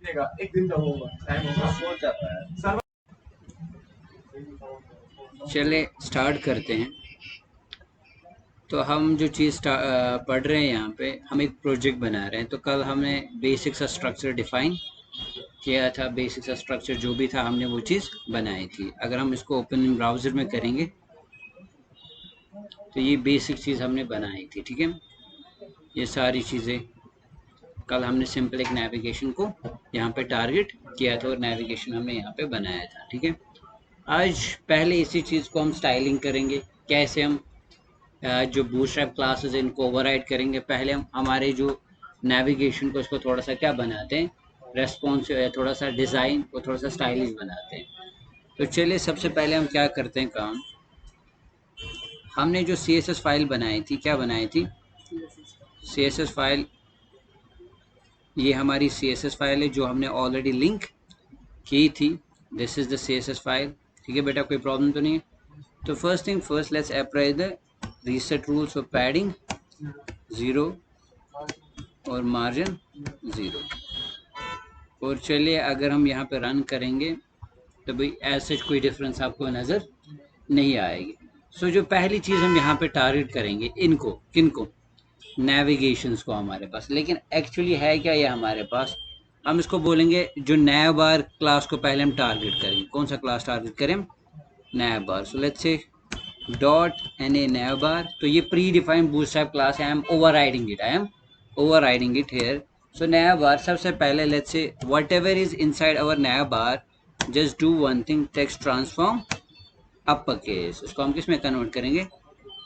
एक दिन का होगा, टाइम होगा, हो जाता है सर्वर। चले स्टार्ट करते हैं। तो हम जो चीज़ पढ़ रहे हैं यहाँ पे, हम एक प्रोजेक्ट बना रहे हैं। तो कल हमने बेसिक सा स्ट्रक्चर डिफाइन किया था, बेसिक सा स्ट्रक्चर जो भी था हमने वो चीज़ बनाई थी। अगर हम इसको ओपन इन ब्राउज़र में करेंगे तो ये बेसिक चीज़ हमने बनाई थी, ठीक है। ये सारी चीज़ें कल हमने सिंपल एक नेविगेशन को यहाँ पे टारगेट किया था और नेविगेशन हमने यहाँ पे बनाया था, ठीक है। आज पहले इसी चीज़ को हम स्टाइलिंग करेंगे, कैसे हम जो बूटस्ट्रैप क्लासेस हैं इनको ओवरराइड करेंगे। पहले हम हमारे जो नेविगेशन को इसको थोड़ा सा क्या बनाते हैं, रेस्पॉन्सिव, थोड़ा सा डिज़ाइन को थोड़ा सा स्टाइलिश बनाते हैं। तो चलिए सबसे पहले हम क्या करते हैं काम, हमने जो CSS फाइल बनाई थी, क्या बनाई थी, CSS फाइल, ये हमारी CSS फाइल है जो हमने ऑलरेडी लिंक की थी। This is the CSS file, ठीक है बेटा, कोई प्रॉब्लम तो नहीं है। तो first thing first, let's apply the reset rules for padding 0 और मार्जिन 0। और चलिए अगर हम यहाँ पे रन करेंगे तो भाई ऐसे कोई डिफरेंस आपको नज़र नहीं आएगी। सो जो पहली चीज़ हम यहाँ पे टारगेट करेंगे, इनको, किनको, नेविगेशंस को हमारे पास। लेकिन एक्चुअली है क्या ये हमारे पास, हम इसको बोलेंगे जो नैव बार क्लास को पहले हम टारगेट करेंगे। कौन सा क्लास टारगेट करें, nav bar. So let's say dot NA nav bar. तो ये प्री डिफाइंड बूटस्ट्रैप क्लास है, I am overriding it, I am overriding it here. So nav bar, सबसे पहले let's say whatever is inside our nav bar, just do one thing, text transform upper case. इसको हम किस में convert करेंगे,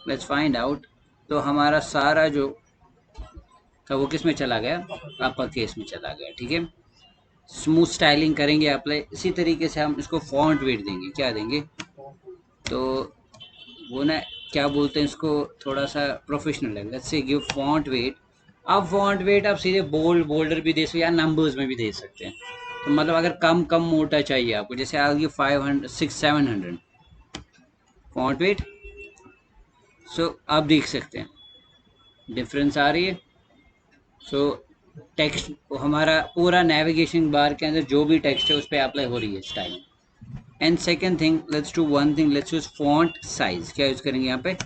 let's find out. तो हमारा सारा जो था वो किस में चला गया, अपर केस में चला गया, ठीक है। स्मूथ स्टाइलिंग करेंगे अप्लाई। इसी तरीके से हम इसको फॉन्ट वेट देंगे, क्या देंगे, तो वो ना क्या बोलते हैं इसको, थोड़ा सा प्रोफेशनल है। Let's say give font weight. आप फॉन्ट वेट आप सीधे बोल्ड बोल्डर भी दे सकते हैं या नंबर्स में भी दे सकते हैं। तो मतलब अगर कम कम मोटा चाहिए आपको, जैसे आगे 500 600 700 फॉन्ट वेट। सो आप देख सकते हैं डिफरेंस आ रही है। सो टेक्स्ट हमारा पूरा नेविगेशन बार के अंदर जो भी टेक्स्ट है उस पर अप्लाई हो रही है style. And second thing, let's do one thing, let's use font size. क्या यूज करेंगे यहाँ पे,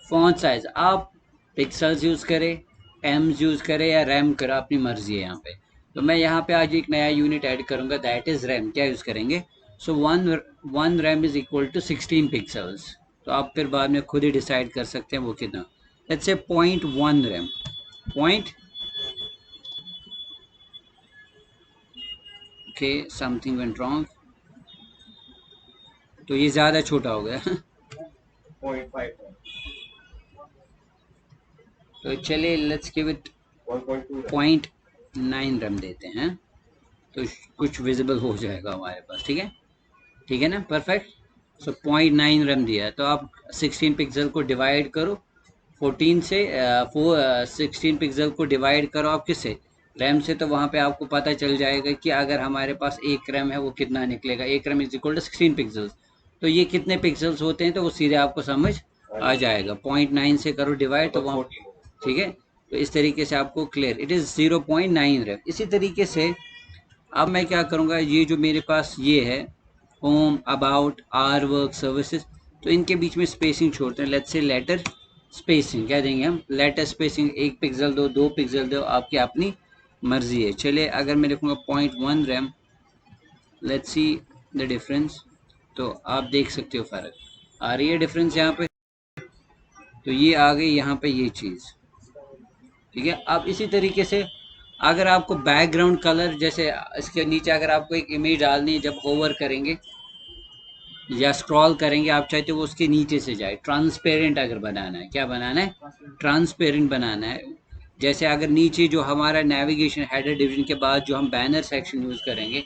फॉन्ट साइज। आप पिक्सल्स यूज करें, एम्स यूज करें या रैम करें, अपनी मर्जी है यहाँ पे। तो मैं यहाँ पे आज एक नया यूनिट ऐड करूंगा, दैट इज रैम। क्या यूज करेंगे, so one rem is equal to 16 pixels. तो आप फिर बाद में खुद ही डिसाइड कर सकते हैं वो कितना। Let's say 0.1 RAM, point, okay something went wrong, तो ये ज़्यादा छोटा हो गया 0.5 तो चलिए लेट्स गिव इट 1.2 है। 0.9 रैम देते हैं, तो कुछ विजिबल हो जाएगा हमारे पास, ठीक है, ठीक है ना, परफेक्ट। सो 0.9 रैम दिया है, तो आप 16 पिक्सल को डिवाइड करो 14 से, 16 पिक्सल को डिवाइड करो आप किससे, रैम से। तो वहाँ पे आपको पता चल जाएगा कि अगर हमारे पास एक रैम है वो कितना निकलेगा। एक rem is equal to 16 pixels. तो ये कितने पिक्सल्स होते हैं तो वो सीधे आपको समझ आ जाएगा। 0.9 से करो डिवाइड तो वहाँ, ठीक है। तो इस तरीके से आपको क्लियर, इट इज़ 0.9 रैम। इसी तरीके से अब मैं क्या करूँगा, ये जो मेरे पास ये है home, about, our work, services, तो इनके बीच में स्पेसिंग छोड़ते हैं। लेट्स से लेटर स्पेसिंग, क्या देंगे हम, लेटर स्पेसिंग, 1 पिक्सल दो, 2 पिक्सल दो, आपकी अपनी मर्जी है। चलिए अगर मैं लिखूँगा 0.1 RAM, let's see the difference. तो आप देख सकते हो फ़र्क आ रही है डिफरेंस यहाँ पे। तो ये आ गई यहाँ पे ये चीज़, ठीक है। अब इसी तरीके से अगर आपको बैकग्राउंड कलर, जैसे इसके नीचे अगर आपको एक इमेज डालनी है, जब होवर करेंगे या स्क्रॉल करेंगे, आप चाहते हो वो उसके नीचे से जाए, ट्रांसपेरेंट अगर बनाना है, क्या बनाना है, ट्रांसपेरेंट बनाना है। जैसे अगर नीचे जो हमारा नेविगेशन हेडर डिवीजन के बाद जो हम बैनर सेक्शन यूज़ करेंगे,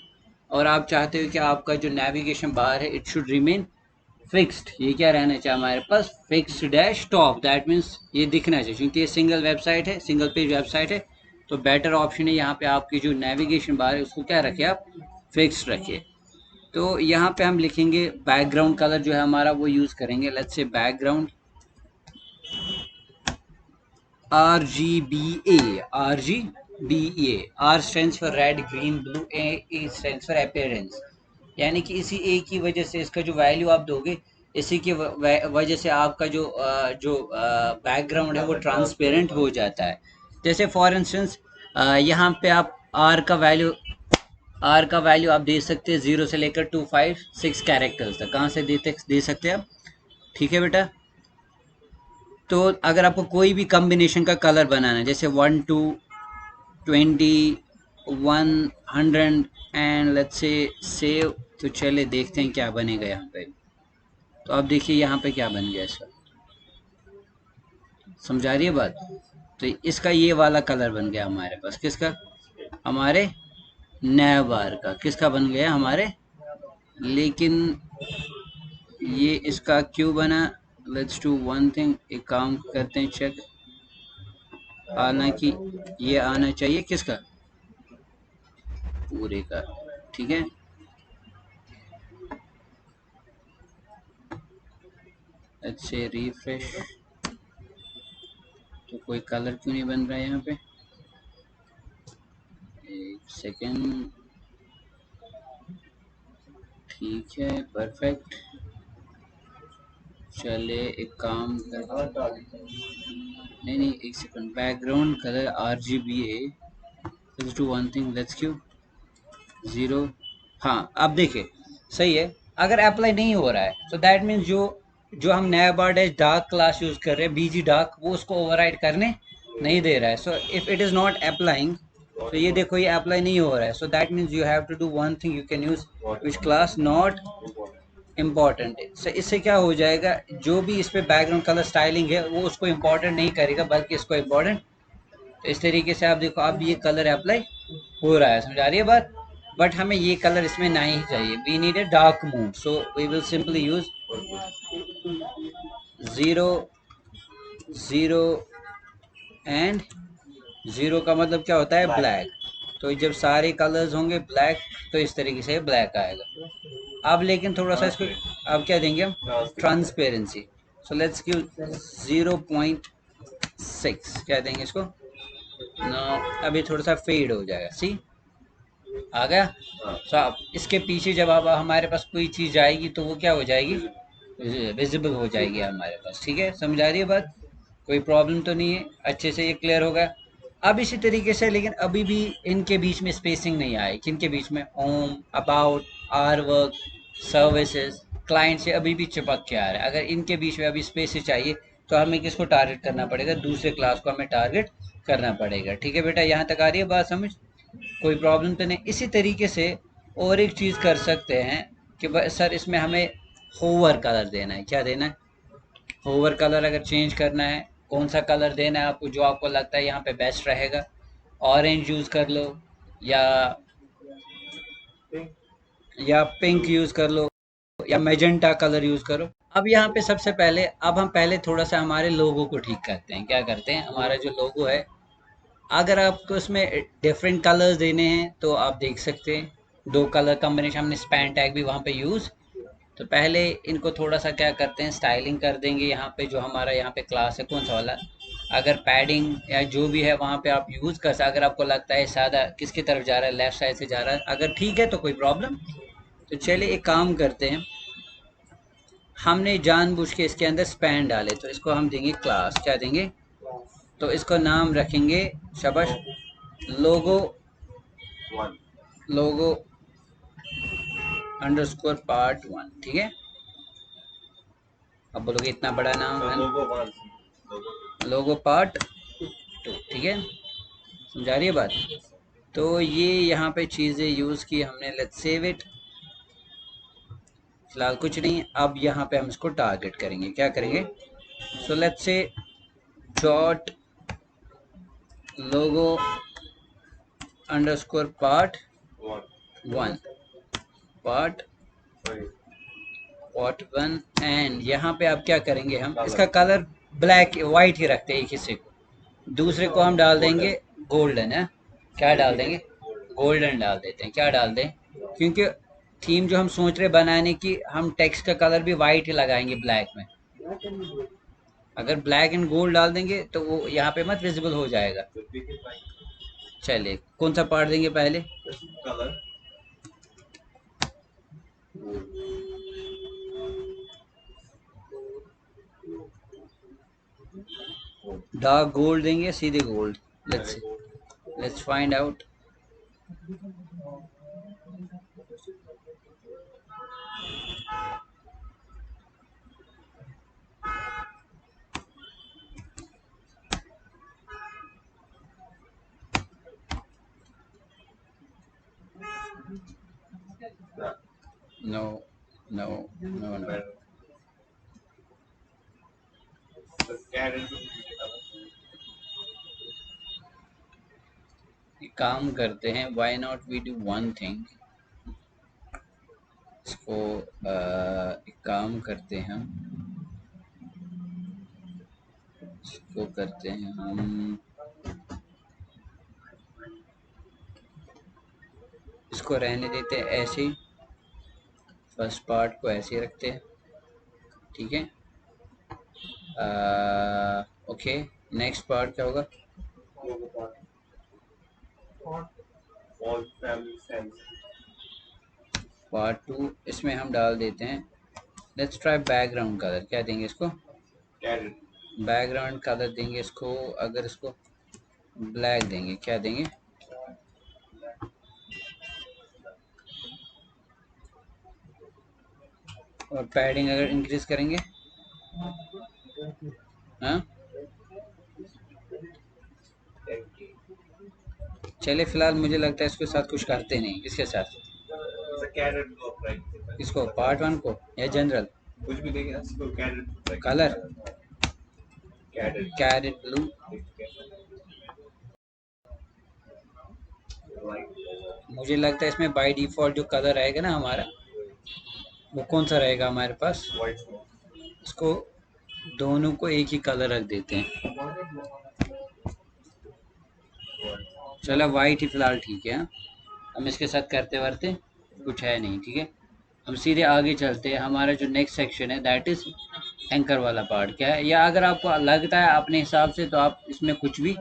और आप चाहते हो कि आपका जो नेविगेशन बार है इट शुड रिमेन फिक्स्ड, ये क्या रहना चाहिए हमारे पास, fixed dash top, that means ये दिखना चाहिए, क्योंकि ये सिंगल वेबसाइट है, सिंगल पेज वेबसाइट है। तो बेटर ऑप्शन है यहाँ पे आपकी जो नेविगेशन बार है उसको क्या रखिए आप, फिक्स्ड रखिए। तो यहाँ पे हम लिखेंगे बैकग्राउंड कलर जो है हमारा वो यूज़ करेंगे, let's say background RGBA, RG BA, R stands for red green blue, A stands for appearance. यानी कि इसी ए की वजह से इसका जो वैल्यू आप दोगे, इसी की वजह से आपका जो बैकग्राउंड है वो ट्रांसपेरेंट हो जाता है। जैसे फॉर इंस्टेंस यहाँ पे आप आर का वैल्यू आप दे सकते हैं 0 से लेकर 256 कैरेक्टर्स तक। कहाँ से दे सकते हैं आप? ठीक है बेटा। तो अगर आपको कोई भी कॉम्बिनेशन का कलर बनाना है, जैसे 1 2 20 100 एंड लेट्स से सेव, तो चले देखते हैं क्या बनेगा यहाँ पे। तो अब देखिए यहाँ पे क्या बन गया इसका, समझा रही है बात? तो इसका ये वाला कलर बन गया हमारे पास, किसका? हमारे नैव बार का। किसका बन गया? हमारे। लेकिन ये इसका क्यों बना? लेट्स डू वन थिंग, एक काम करते हैं चेक। हालांकि ये आना चाहिए किसका? पूरे का। ठीक है, अच्छे रिफ्रेश। तो कोई कलर क्यों नहीं बन रहा है यहाँ पे? एक सेकेंड। ठीक है, परफेक्ट। चले एक काम कर, नहीं एक second, background colour RGBA। Let's do one thing, let's Q 0। हाँ अब देखिए सही है। अगर अप्लाई नहीं हो रहा है तो दैट मीन्स जो जो हम नया बर्ड है डार्क क्लास यूज कर रहे हैं, BG डार्क, वो उसको ओवरराइड करने नहीं दे रहा है। So if it is not applying, तो ये देखो ये अप्लाई नहीं हो रहा है। So that means you have to do one thing, you can use which class not important है। so, इससे क्या हो जाएगा, जो भी इस पे बैकग्राउंड कलर स्टाइलिंग है वो उसको इम्पोर्टेंट नहीं करेगा, बल्कि इसको इम्पोर्टेंट। तो इस तरीके से आप देखो अब ये कलर अप्लाई हो रहा है, समझा रही है बात? बट हमें ये कलर इसमें नहीं चाहिए, we need a dark mode. So we will simply use 0 0 and 0 का मतलब क्या होता है? ब्लैक। तो जब सारे कलर्स होंगे ब्लैक, तो इस तरीके से ब्लैक आएगा। अब लेकिन थोड़ा सा इसको अब क्या देंगे हम? ट्रांसपेरेंसी। सो लेट्स गिव 0.6, क्या देंगे इसको ना? अभी थोड़ा सा फेड हो जाएगा, सी आ गया। तो अब इसके पीछे जब अब हमारे पास कोई चीज आएगी तो वो क्या हो जाएगी? विजिबल हो जाएगी हमारे पास। ठीक है, समझ आ रही है बात? कोई प्रॉब्लम तो नहीं है? अच्छे से ये क्लियर होगा। अब इसी तरीके से, लेकिन अभी भी इनके बीच में स्पेसिंग नहीं आई। किनके बीच में? Home, about, our work, services, client से अभी भी चिपक के आ रहा है। अगर इनके बीच में अभी स्पेस चाहिए तो हमें किसको टारगेट करना पड़ेगा? दूसरे क्लास को हमें टारगेट करना पड़ेगा। ठीक है बेटा, यहाँ तक आ रही है बात समझ? कोई प्रॉब्लम तो नहीं? इसी तरीके से और एक चीज़ कर सकते हैं कि सर इसमें हमें होवर कलर देना है। क्या देना है? होवर कलर अगर चेंज करना है, कौन सा कलर देना है आपको, जो आपको लगता है यहाँ पे बेस्ट रहेगा? ऑरेंज यूज़ कर लो, या पिंक यूज़ कर लो, या मैजेंटा कलर यूज़ करो। अब यहाँ पे सबसे पहले, अब हम पहले थोड़ा सा हमारे लोगो को ठीक करते हैं। क्या करते हैं? हमारा जो लोगो है, अगर आपको इसमें डिफरेंट कलर्स देने हैं तो आप देख सकते हैं 2 कलर कॉम्बिनेशन। हमने स्पैन टैग भी वहाँ पे यूज़। तो पहले इनको थोड़ा सा क्या करते हैं, स्टाइलिंग कर देंगे। यहाँ पे जो हमारा यहाँ पे क्लास है, कौन सा वाला, अगर पैडिंग या जो भी है वहाँ पे आप यूज़ कर सकते। अगर आपको लगता है सादा किसकी तरफ जा रहा है, लेफ्ट साइड से जा रहा है, अगर ठीक है तो कोई प्रॉब्लम। तो चलिए एक काम करते हैं, हमने जानबूझ के इसके अंदर स्पैन डाले, तो इसको हम देंगे क्लास। क्या देंगे? तो इसको नाम रखेंगे, शाबाश, लोगो लोगो अंडरस्कोर पार्ट 1। ठीक है, अब बोलोगे इतना बड़ा नाम है, लोगो पार्ट 2। ठीक है, समझा रही है बात? तो ये यहाँ पे चीज़ें यूज़ की हमने। Let's save it. फिलहाल कुछ नहीं। अब यहाँ पे हम इसको टारगेट करेंगे। क्या करेंगे? सो let's say dot logo underscore part 1 part 1 and यहाँ पे अब क्या करेंगे, हम इसका कलर ब्लैक वाइट ही रखते हैं एक हिस्से को, दूसरे को हम डाल देंगे गोल्डन है। क्या डाल देंगे? गोल्डन डाल देते हैं। क्या डाल दें? क्योंकि थीम जो हम सोच रहे बनाने की, हम टेक्स्ट का कलर भी वाइट ही लगाएंगे ब्लैक में। अगर ब्लैक एंड गोल्ड डाल देंगे तो वो यहाँ पे मत विजिबल हो जाएगा। चलिए कौन सा पार्ट देंगे पहले? कलर डार्क गोल्ड देंगे सीधे gold? Let's find out. No no no no. एक काम करते हैं, why not we do one thing. इसको एक काम करते हैं हम, इसको करते हैं हम, इसको रहने देते हैं ऐसे ही, फर्स्ट पार्ट को ऐसे ही रखते हैं, ठीक है। ओके, नेक्स्ट पार्ट क्या होगा? पार्ट 2 इसमें हम डाल देते हैं, लेट्स ट्राई बैकग्राउंड कलर। क्या देंगे इसको? बैकग्राउंड कलर देंगे इसको, अगर इसको ब्लैक देंगे, क्या देंगे? और पैडिंग अगर इंक्रीज करेंगे, हाँ चलिए फिलहाल मुझे लगता है इसके साथ कुछ करते नहीं। इसके साथ इसको पार्ट 1 को या जनरल कुछ भी देंगे कलर कैरेट ब्लू। मुझे लगता है इसमें बाय डिफॉल्ट जो कलर आएगा ना हमारा, वो कौन सा रहेगा हमारे पास? इसको दोनों को एक ही कलर रख देते हैं। चलो वाइट ही फिलहाल ठीक है। हम इसके साथ करते वरते कुछ है नहीं, ठीक है। हम सीधे आगे चलते हैं। हमारा जो नेक्स्ट सेक्शन है दैट इज एंकर वाला पार्ट। क्या है, या अगर आपको लगता है अपने हिसाब से तो आप इसमें कुछ भी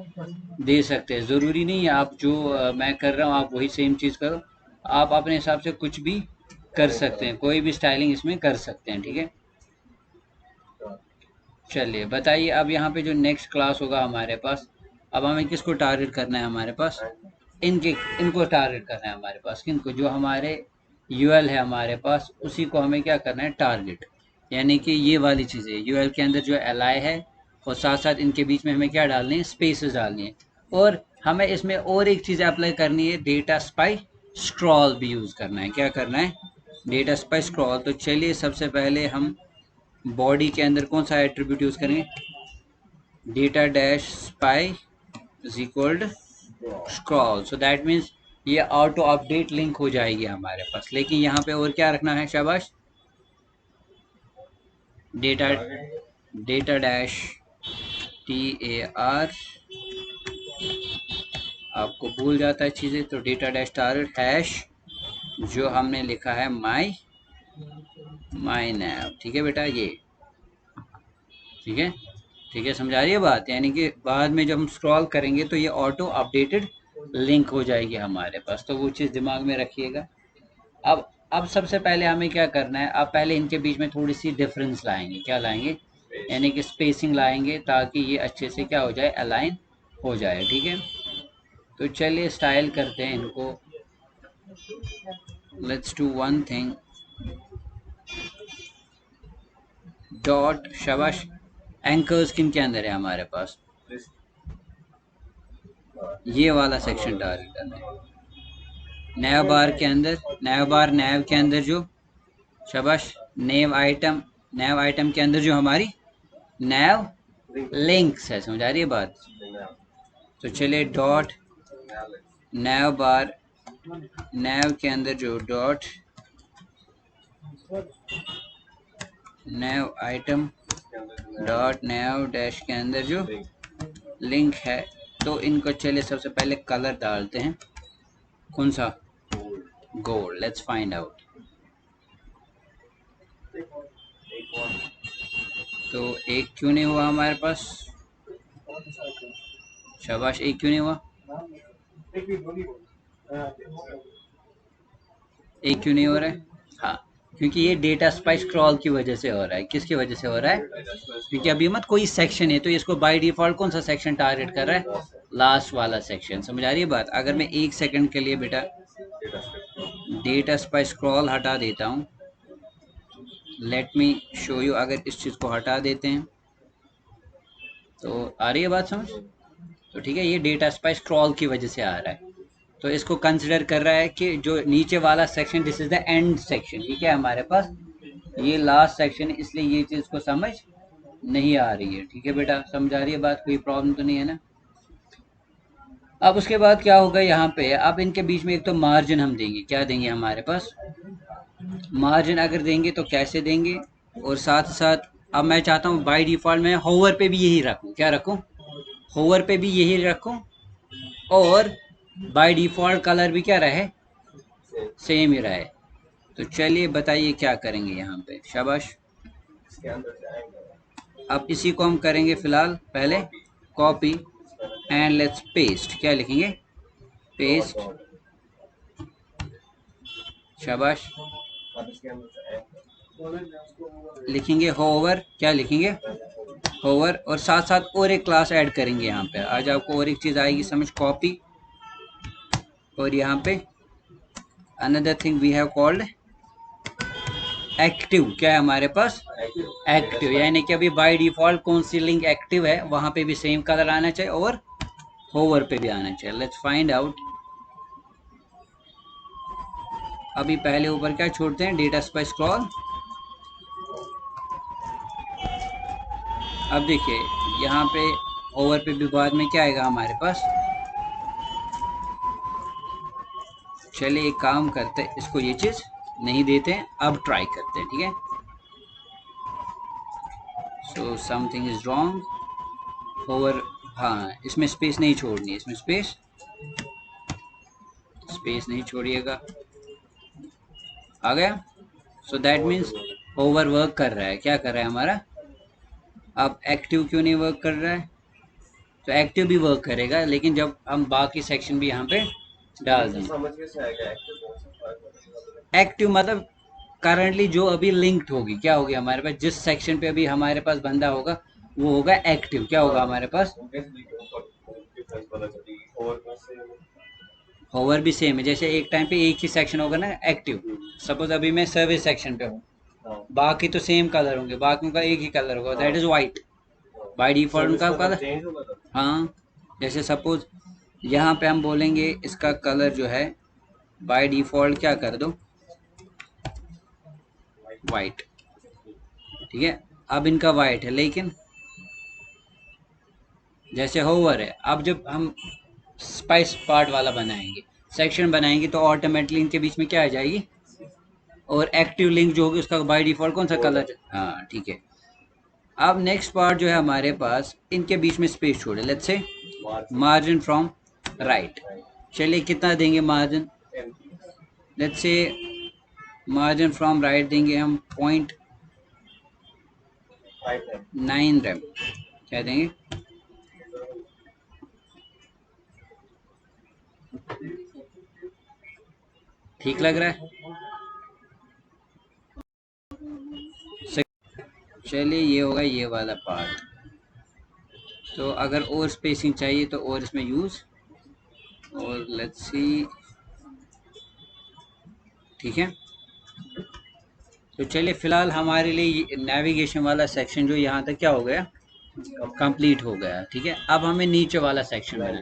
दे सकते हैं। ज़रूरी नहीं है आप जो मैं कर रहा हूँ आप वही सेम चीज़ करो। आप अपने हिसाब से कुछ भी कर सकते हैं, कोई भी स्टाइलिंग इसमें कर सकते हैं, ठीक है। चलिए बताइए, अब यहाँ पे जो नेक्स्ट क्लास होगा हमारे पास, अब हमें किसको टारगेट करना है? हमारे पास इनको टारगेट करना है हमारे पास। किनको? जो हमारे यूएल है हमारे पास, उसी को हमें क्या करना है? टारगेट। यानी कि ये वाली चीज़ें यूएल के अंदर जो एलाई है, और साथ साथ इनके बीच में हमें क्या डालनी है? स्पेसेस डालनी है। और हमें इसमें और एक चीज़ अप्लाई करनी है, डेटा स्पाई स्क्रॉल भी यूज़ करना है। क्या करना है? Data spy scroll. तो चलिए सबसे पहले हम बॉडी के अंदर कौन सा एट्रीब्यूट यूज़ करेंगे? Data dash spy is equalled scroll. So that means ये ऑटो अपडेट लिंक हो जाएगी हमारे पास। लेकिन यहाँ पे और क्या रखना है? शाबाश, डेटा डेटा डैश TAR, आपको भूल जाता है चीज़ें, तो डेटा डैश टारगेट हैश जो हमने लिखा है माई नैव, ठीक है बेटा, ये ठीक है। ठीक है, समझा रही है बात? यानी कि बाद में जब हम स्क्रॉल करेंगे तो ये ऑटो अपडेटेड लिंक हो जाएगी हमारे पास, तो वो चीज़ दिमाग में रखिएगा। अब सबसे पहले हमें क्या करना है? अब पहले इनके बीच में थोड़ी सी डिफरेंस लाएंगे। क्या लाएंगे? यानी कि स्पेसिंग लाएंगे, ताकि ये अच्छे से क्या हो जाए? अलाइन हो जाए, ठीक है। तो चलिए स्टाइल करते हैं इनको। Let's do one thing, dot, शाबाश। एंकर्स किन के अंदर है हमारे पास? ये वाला सेक्शन टारगेट करना है। नैव बार के अंदर, नैव के अंदर जो, शाबाश, नैव आइटम के अंदर जो हमारी नैव लिंक्स है। समझ आ रही है बात? तो चलिए डॉट नैव बार, नैव के अंदर जो डॉट नैव आइटम डॉट नैव डैश के अंदर जो लिंक है, तो इनको चलिए सबसे पहले कलर डालते हैं। कौन सा? गोल्ड। Let's find out. तो एक क्यों नहीं हुआ हमारे पास? शाबाश, एक क्यों नहीं हुआ? एक क्यों नहीं हो रहा है? हाँ, क्योंकि ये डेटा स्पाइस क्रॉल की वजह से हो रहा है। किसकी वजह से हो रहा है? क्योंकि अभी मत कोई सेक्शन है तो इसको बाय डिफॉल्ट कौन सा सेक्शन टारगेट कर रहा है? लास्ट वाला सेक्शन। समझ आ रही है बात? अगर मैं एक सेकंड के लिए बेटा डेटा स्पाइस क्रॉल हटा देता हूँ, लेट मी शो यू। अगर इस चीज़ को हटा देते हैं तो आ रही है बात समझ? तो ठीक है, ये डेटा स्पाइस क्रॉल की वजह से आ रहा है। तो इसको कंसिडर कर रहा है कि जो नीचे वाला section this is the end section, ठीक है हमारे पास ये लास्ट सेक्शन, इसलिए ये चीज़ को समझ नहीं आ रही है। ठीक है बेटा, समझ आ रही है बात? कोई प्रॉब्लम तो नहीं है ना? अब उसके बाद क्या होगा यहाँ पे? अब इनके बीच में एक तो मार्जिन हम देंगे। क्या देंगे हमारे पास? मार्जिन अगर देंगे तो कैसे देंगे? और साथ साथ अब मैं चाहता हूँ बाय डिफॉल्ट मैं होवर पे भी यही रखूँ। क्या रखूँ? होवर पे भी यही रखूँ, और बाय डिफॉल्ट कलर भी क्या रहे? सेम ही रहे। तो चलिए बताइए क्या करेंगे यहाँ पे। शाबाश। अब इसी को हम करेंगे फिलहाल पहले कॉपी एंड लेट्स पेस्ट। क्या लिखेंगे? पेस्ट। शाबाश। लिखेंगे होवर। क्या लिखेंगे? होवर। और साथ साथ और एक क्लास ऐड करेंगे यहाँ पे। आज आपको और एक चीज़ आएगी समझ। कॉपी, और यहाँ पे another thing we have called active. क्या है हमारे पास? एक्टिव। यानी कि अभी बाय डिफॉल्ट कौन सी लिंक एक्टिव है, वहां पे भी सेम कलर आना चाहिए और होवर पे भी आना चाहिए। Let's find out. अभी पहले ऊपर क्या छोड़ते हैं? Data spice crawl. अब देखिए यहाँ पे होवर पे भी बाद में क्या आएगा हमारे पास? चलिए एक काम करते हैं, इसको ये चीज़ नहीं देते हैं, अब ट्राई करते हैं। ठीक है, so something is wrong. Hover, हाँ इसमें स्पेस नहीं छोड़नी है, इसमें स्पेस नहीं छोड़िएगा। आ गया? सो दैट मीन्स ओवर वर्क कर रहा है। क्या कर रहा है हमारा? अब एक्टिव क्यों नहीं वर्क कर रहा है? तो एक्टिव भी वर्क करेगा, लेकिन जब हम बाकी सेक्शन भी यहाँ पे डाल दें। एक्टिव मतलब करंटली जो अभी लिंक्ड होगी, क्या होगी हमारे पास? जिस सेक्शन पे अभी हमारे पास बंदा होगा वो होगा एक्टिव। क्या होगा हमारे पास? होवर भी सेम है। जैसे एक टाइम पे एक ही सेक्शन होगा ना एक्टिव। सपोज अभी मैं सर्विस सेक्शन पे हूँ, बाकी तो सेम कलर होंगे, बाकियों का एक ही कलर होगा, that is white. By default उनका कलर, हाँ। जैसे सपोज यहाँ पे हम बोलेंगे इसका कलर जो है बाय डिफॉल्ट क्या कर दो? वाइट। ठीक है, अब इनका वाइट है, लेकिन जैसे होवर है, अब जब हम स्पाइस पार्ट वाला बनाएंगे, सेक्शन बनाएंगे, तो ऑटोमेटिकली इनके बीच में क्या आ जाएगी? और एक्टिव लिंक जो होगी उसका बाय डिफॉल्ट कौन सा कलर? हाँ ठीक है। अब नेक्स्ट पार्ट जो है हमारे पास, इनके बीच में स्पेस छोड़े। Let's say margin from right. चलिए कितना देंगे margin? Let's say margin from right देंगे हम 0.9 रेम। क्या देंगे? ठीक लग रहा है? चलिए ये होगा ये वाला पार्ट। तो अगर और स्पेसिंग चाहिए तो और इसमें यूज़, और लेट्स सी। ठीक है, तो चलिए फिलहाल हमारे लिए नेविगेशन वाला सेक्शन जो यहाँ तक क्या हो गया? कंप्लीट हो गया। ठीक है, अब हमें नीचे वाला सेक्शन बनाना,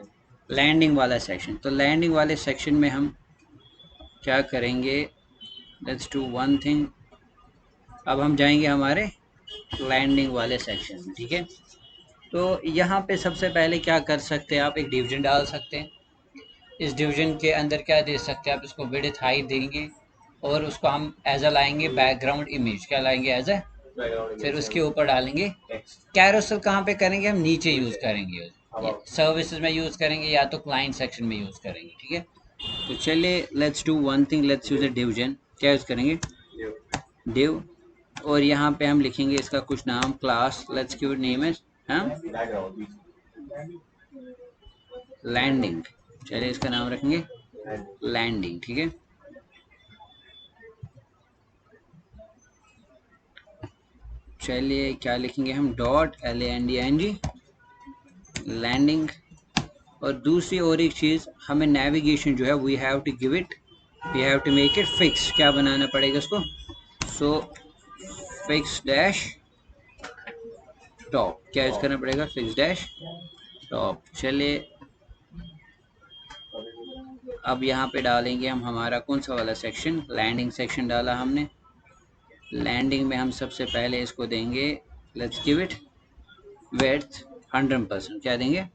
लैंडिंग वाला सेक्शन। तो लैंडिंग वाले सेक्शन में हम क्या करेंगे? Let's do one thing. अब हम जाएंगे हमारे लैंडिंग वाले सेक्शन में। ठीक है, तो यहाँ पे सबसे पहले क्या कर सकते हैं आप? एक डिवीजन डाल सकते हैं। इस डिवीजन के अंदर क्या दे सकते हैं आप? इसको विड्थ हाइट देंगे, और उसको हम एज अ लाएंगे बैकग्राउंड इमेज। क्या लाएंगे? As a. फिर उसके ऊपर डालेंगे कैरोसेल। कहाँ पे करेंगे हम? नीचे यूज करेंगे, सर्विसेज में यूज करेंगे, या तो क्लाइंट सेक्शन में यूज करेंगे। ठीक है, तो चलिए let's do one thing, let's use a division. क्या यूज करेंगे? डिव। और यहाँ पे हम लिखेंगे इसका कुछ नाम, class. Let's give name is landing. चलिए इसका नाम रखेंगे लैंडिंग, ठीक है। चलिए क्या लिखेंगे हम, डॉट LANDING लैंडिंग। और दूसरी और एक चीज़, हमें नेविगेशन जो है we have to give it, we have to make it fix. क्या बनाना पड़ेगा उसको, सो फिक्स डैश टॉप। क्या यूज करना पड़ेगा, फिक्स डैश टॉप। चलिए अब यहाँ पे डालेंगे हम हमारा कौन सा वाला सेक्शन, लैंडिंग सेक्शन डाला हमने। लैंडिंग में हम सबसे पहले इसको देंगे, लेट्स गिव इट विड्थ 100%। क्या देंगे,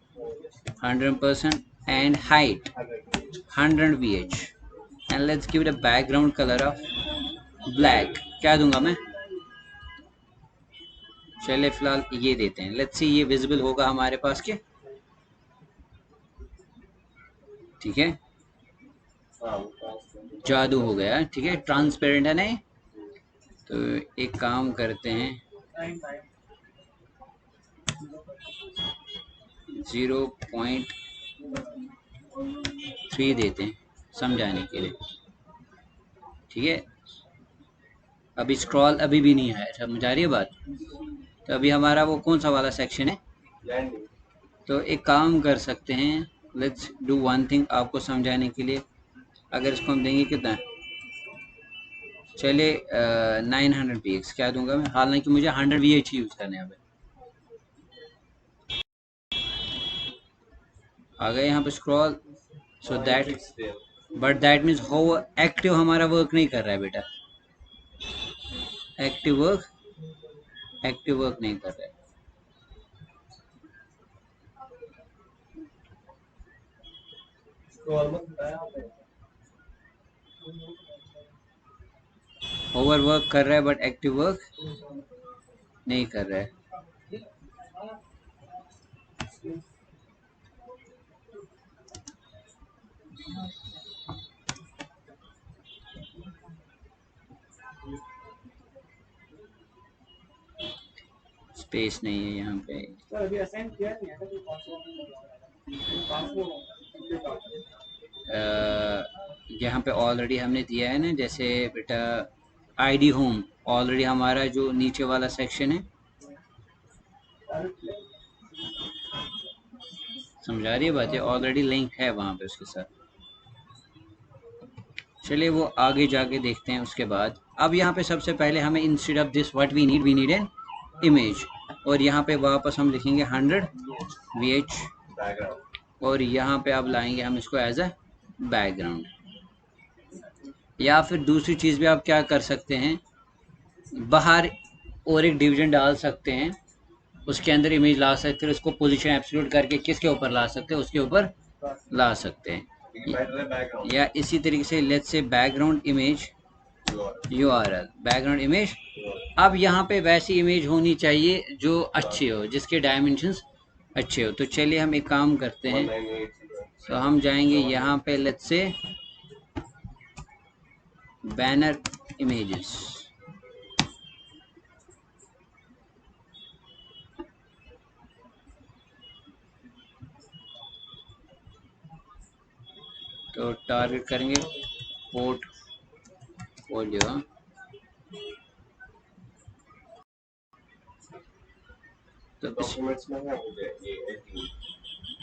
100%, and height 100 VH, and let's give it a background colour of black. क्या दूंगा मैं, चलिए फिलहाल ये देते हैं। लेट्स सी ये विजिबल होगा हमारे पास के, ठीक है। जादू हो गया, ठीक है, ट्रांसपेरेंट है नहीं। तो एक काम करते हैं, 0.3 देते हैं समझाने के लिए, ठीक है। अभी स्क्रॉल अभी भी नहीं आया, समझ आ रही है बात। तो अभी हमारा वो कौन सा वाला सेक्शन है, तो एक काम कर सकते हैं, लेट्स डू वन थिंग आपको समझाने के लिए। अगर इसको हम देंगे कितना, चलिए 900 px। क्या दूंगा मैं, हालांकि मुझे 100 VH यूज करने हैं। आ गए यहाँ पे scroll, so that, but that means हो एक्टिव हमारा वर्क नहीं कर रहा है बेटा, एक्टिव वर्क नहीं कर रहा है। ओवर वर्क कर रहा है बट एक्टिव वर्क नहीं कर रहा है। स्पेस नहीं है यहाँ पे, यहाँ पे ऑलरेडी हमने दिया है ना, जैसे बेटा ID होम ऑलरेडी हमारा जो नीचे वाला सेक्शन है, समझा रही है बात, ऑलरेडी लिंक है वहाँ पे उसके साथ। चलिए वो आगे जाके देखते हैं उसके बाद। अब यहाँ पे सबसे पहले हमें instead of this what we need an image, और यहाँ पे वापस हम लिखेंगे 100 VH, और यहाँ पे अब लाएंगे हम इसको एज अ बैकग्राउंड। या फिर दूसरी चीज़ भी आप क्या कर सकते हैं, बाहर और एक डिवीजन डाल सकते हैं, उसके अंदर इमेज ला सकते हैं, उसको पोजीशन एब्सोल्यूट करके किसके ऊपर ला सकते हैं, उसके ऊपर ला सकते हैं। या इसी तरीके से let's say background image URL, background image. अब यहाँ पे वैसी इमेज होनी चाहिए जो अच्छी हो, जिसके डायमेंशंस अच्छे हो। तो चलिए हम एक काम करते हैं, तो हम जाएंगे यहाँ पे लेट्स से बैनर इमेजेस, तो टारगेट करेंगे पोर्टफोलियो। तो डॉक्यूमेंट्स में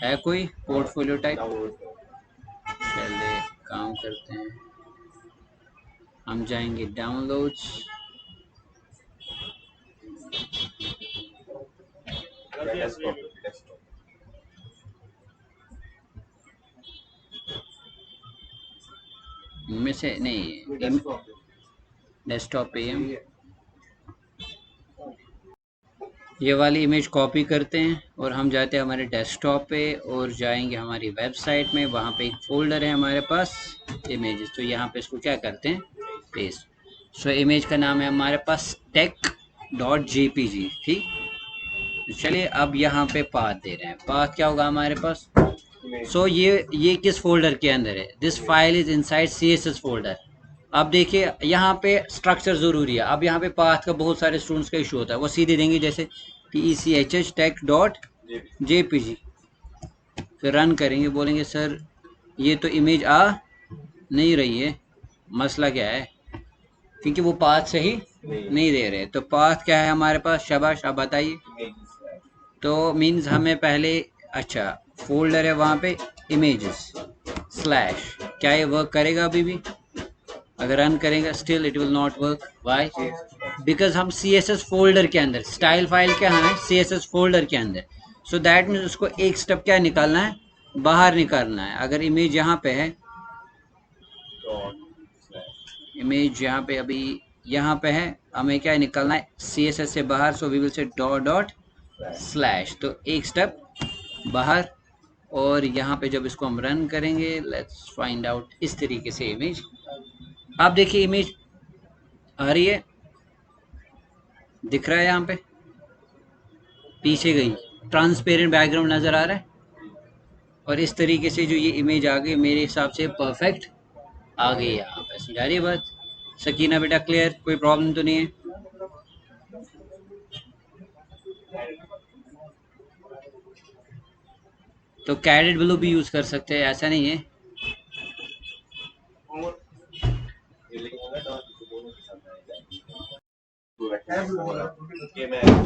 है कोई पोर्टफोलियो टाइप, चलिए काम करते हैं, हम जाएंगे डाउनलोड्स, में से नहीं, डेस्कटॉप पे हम ये वाली इमेज कॉपी करते हैं और हम जाते हैं हमारे डेस्कटॉप पे और जाएंगे हमारी वेबसाइट में, वहाँ पे एक फ़ोल्डर है हमारे पास इमेजेस, तो यहाँ पे इसको क्या करते हैं, पेस्ट। सो इमेज का नाम है हमारे पास tech.jpg, ठीक। चलिए अब यहाँ पे पाथ दे रहे हैं, पाथ क्या होगा हमारे पास, सो ये किस फोल्डर के अंदर है, this file is inside CSS folder. अब देखिए यहाँ पे स्ट्रक्चर ज़रूरी है। अब यहाँ पे पाथ का बहुत सारे स्टूडेंट्स का इशू होता है, वो सीधे देंगे जैसे TECHH tech.jpg, फिर रन करेंगे, बोलेंगे सर ये तो इमेज आ नहीं रही है, मसला क्या है? क्योंकि वो पाथ सही नहीं दे रहे। तो पाथ क्या है हमारे पास? शाबाश, आप बताइए। तो मीन्स हमें पहले, अच्छा फोल्डर है वहाँ पे इमेजेस स्लैश, क्या ये वर्क करेगा अभी भी? अगर रन करेगा still it will not work. Why? Because हम CSS फोल्डर के अंदर, स्टाइल फाइल क्या है CSS फोल्डर के अंदर। सो दैट मीन्स उसको एक स्टेप क्या निकालना है? बाहर निकालना है। अगर इमेज यहाँ पे है, इमेज यहाँ पे अभी यहाँ पे है, हमें क्या निकालना है? CSS से बाहर। So we will say dot dot slash, तो एक स्टेप बाहर। और यहाँ पे जब इसको हम रन करेंगे, लेट्स फाइंड आउट, इस तरीके से इमेज, आप देखिए इमेज आ रही है, दिख रहा है यहाँ पे, पीछे गई, ट्रांसपेरेंट बैकग्राउंड नजर आ रहा है। और इस तरीके से जो ये इमेज आ गई, मेरे हिसाब से परफेक्ट आ गई। यहाँ पे समझा रही है बात? सकीना बेटा क्लियर, कोई प्रॉब्लम तो नहीं है? तो कैडेड ब्लू भी यूज कर सकते हैं, ऐसा नहीं है।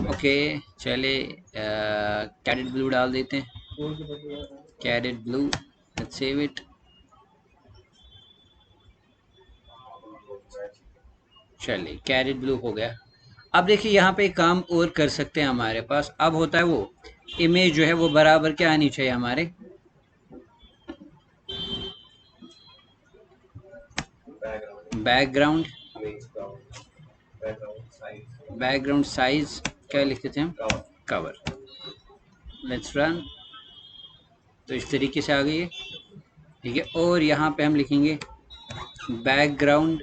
ओके चले, कैडेड ब्लू डाल देते हैं, कैडेड ब्लू, लेट्स सेव इट। चलिए कैरेट ब्लू हो गया। अब देखिए यहाँ पे एक काम और कर सकते हैं हमारे पास। अब होता है वो इमेज जो है वो बराबर क्या आनी चाहिए हमारे? बैकग्राउंड, बैकग्राउंड साइज क्या लिखते थे हम? कवर। Let's run. तो इस तरीके से आ गई है, ठीक है। और यहाँ पे हम लिखेंगे बैकग्राउंड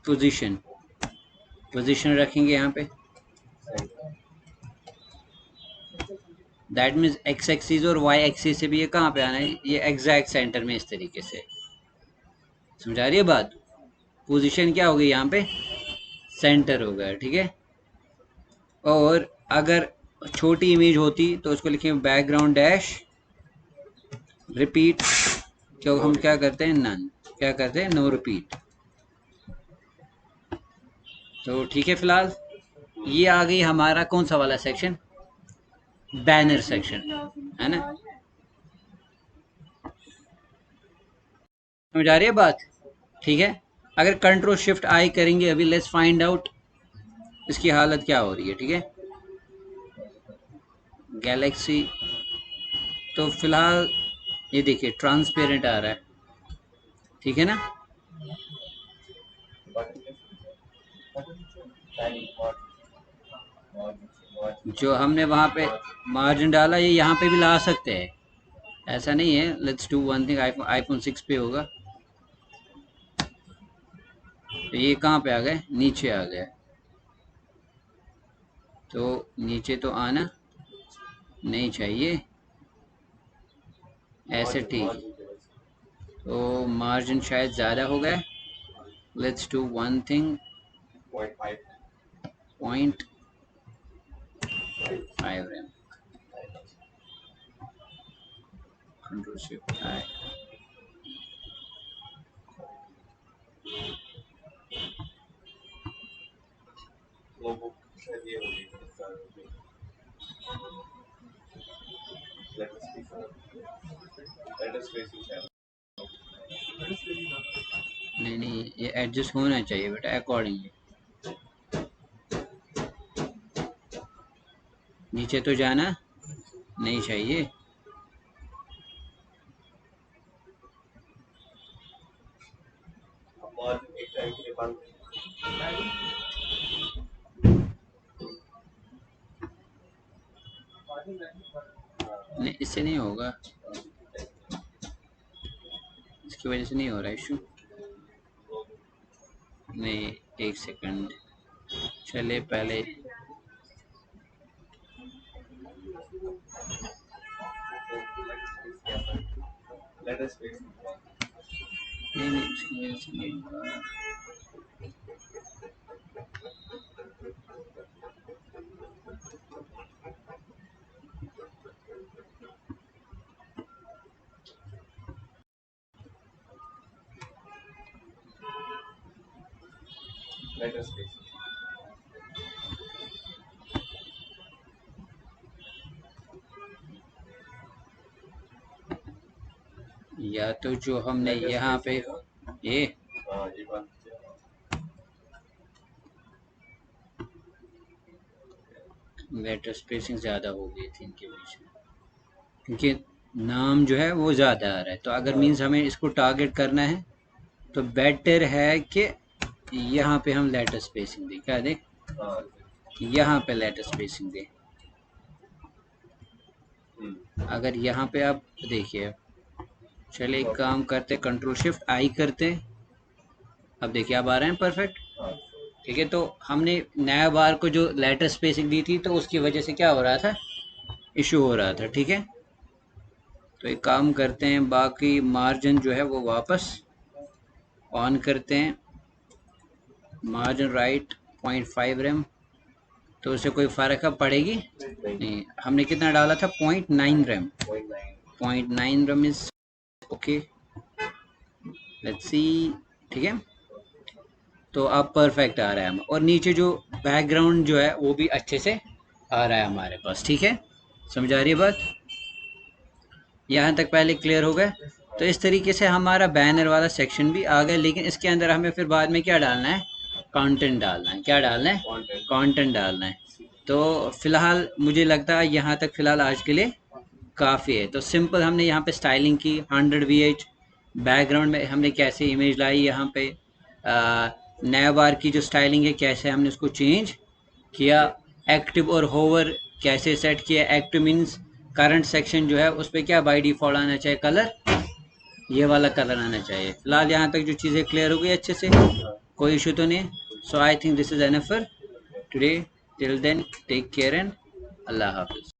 पोजीशन, पोजीशन रखेंगे यहाँ पे। दैट मीन्स एक्स एक्सिस और वाई एक्सिस से भी ये कहाँ पे आना है? ये एग्जैक्ट सेंटर में, इस तरीके से। समझा रही है बात? पोजीशन क्या हो गई यहाँ पे? सेंटर हो गया, ठीक है। और अगर छोटी इमेज होती तो उसको लिखेंगे बैकग्राउंड डैश रिपीट, क्यों हम क्या करते हैं? नन, क्या करते हैं? No repeat. तो ठीक है, फिलहाल ये आ गई हमारा कौन सा वाला सेक्शन? बैनर सेक्शन, है ना? समझ आ रही है बात? ठीक है। अगर कंट्रोल शिफ्ट आई करेंगे अभी, लेट्स फाइंड आउट इसकी हालत क्या हो रही है, ठीक है। गैलेक्सी, तो फिलहाल ये देखिए ट्रांसपेरेंट आ रहा है, ठीक है ना? जो हमने वहां पे मार्जिन डाला, ये यहाँ पे भी ला सकते हैं, ऐसा नहीं है। Let's do one thing, iPhone 6 पे होगा तो ये कहाँ पे आ गए? नीचे आ गया। तो नीचे तो आना नहीं चाहिए, ऐसे ठीक। तो मार्जिन शायद ज़्यादा हो गया। Let's do one thing, 0.5 RAM, control shift I. नहीं नहीं, ये एडजस्ट होना चाहिए बेटा अकॉर्डिंगली। नीचे तो जाना नहीं चाहिए। नहीं, इससे नहीं होगा, इसकी वजह से नहीं हो रहा इशू। नहीं, एक सेकंड, चले पहले। नहीं नहीं, इसकी वजह से नहीं हो रहा। Letter space. या तो जो हमने Letter यहाँ पे spacing है ना? ये ये बात लेटर स्पेसिंग ज़्यादा हो गई थी इनके बीच में, क्योंकि नाम जो है वो ज़्यादा आ रहा है। तो अगर मीन्स हमें इसको टारगेट करना है तो बेटर है कि यहाँ पे हम लेटर स्पेसिंग दें। क्या दें? हाँ, यहाँ पे लेटर स्पेसिंग दें। अगर यहाँ पे आप देखिए, चलिए एक काम करते, कंट्रोल शिफ्ट आई करते, अब देखिए अब आ रहे हैं परफेक्ट। हाँ, ठीक है, तो हमने नया बार को जो लेटर स्पेसिंग दी थी तो उसकी वजह से क्या हो रहा था, इशू हो रहा था। ठीक है, तो एक काम करते हैं, बाकी मार्जिन जो है वो वापस ऑन करते हैं। मार्जिन राइट 0.5 रेम, तो उससे कोई फ़र्क अब पड़ेगी नहीं। हमने कितना डाला था? 0.9 rem. 0.9 rem is okay, let's see. ठीक है, तो अब परफेक्ट आ रहा है और नीचे जो बैकग्राउंड जो है वो भी अच्छे से आ रहा है हमारे पास। ठीक है, समझ आ रही है बात? यहाँ तक पहले क्लियर हो गए? तो इस तरीके से हमारा बैनर वाला सेक्शन भी आ गया, लेकिन इसके अंदर हमें फिर बाद में क्या डालना है? कंटेंट डालना है। क्या डालना है? कंटेंट डालना है। तो फिलहाल मुझे लगता है यहाँ तक फिलहाल आज के लिए काफ़ी है। तो सिंपल हमने यहाँ पे स्टाइलिंग की 100 VH, बैकग्राउंड में हमने कैसे इमेज लाई, यहाँ पे नया बार की जो स्टाइलिंग है कैसे हमने उसको चेंज किया, एक्टिव और होवर कैसे सेट किया। एक्टिव मीन्स करंट सेक्शन जो है उस पर क्या बाय डिफॉल्ट आना चाहिए? कलर, ये वाला कलर आना चाहिए। फिलहाल यहाँ तक जो चीज़ें क्लियर हो गई अच्छे से, कोई इशू तो नहीं। So I think this is enough for today. Till then take care and अल्लाह हाफिज।